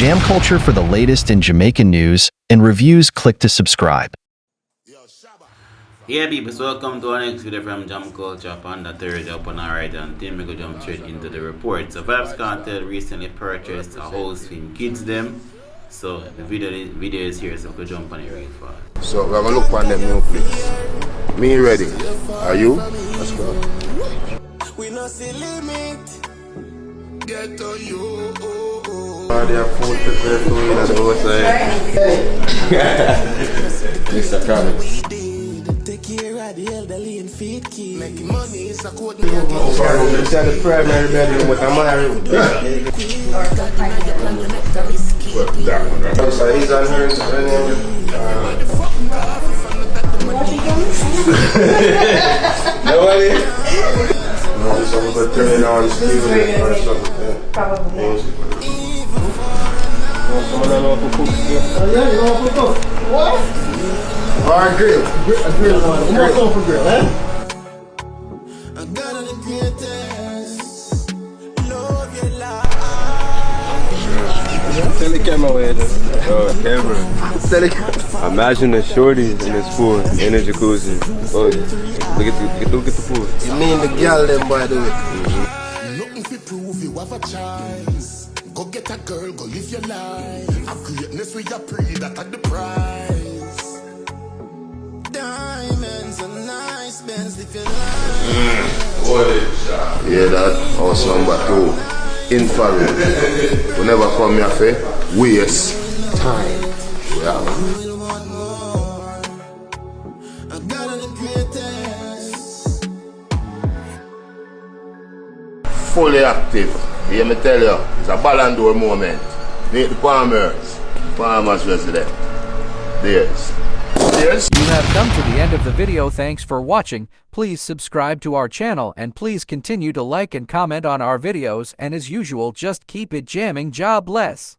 Jam Culture for the latest in Jamaican news and reviews. Click to subscribe. Yeah, people, so welcome to our next video from Jam Culture upon the Thursday upon our right, and then we go jump straight into the report. So Vybz Kartel recently purchased a house for kids them. So the video is here, so we go jump on it real fast. So we're gonna look on them new place. Me ready. Are you? Let's go. We no see limit. Get to you. They have food prepared for you at the outside. Mr. Comics. Take care of the elderly and feed kids. Making money is a code. It's at the primary bedroom with a married. That one, right? So he's on her. Nobody? No, just I'm going to turn it on. Probably. Someone don't know how to cook. Yeah, you know how to cook. What? Or grill. A grill one. I'm not going for grill, eh? I got the greatest. Love your life. Tell the camera where it is. Oh, camera. Tell the camera. Imagine the shorties in this pool, in the jacuzzi. Oh, look at the pool. You mean the girl them, by the way? Nothing to prove you have a choice. Go get a girl, go live your life. A greatness we are pray that at the price. Diamonds and nice bands, live your life. Yeah, that house number 2. Infrared. We never come here for waste time. Yeah. I got the greatest. Fully active. Hear me tell you, it's a Ballon d'Or moment. Meet the Farmers resident. There's. You have come to the end of the video. Thanks for watching. Please subscribe to our channel and please continue to like and comment on our videos, and as usual, just keep it jamming. God bless.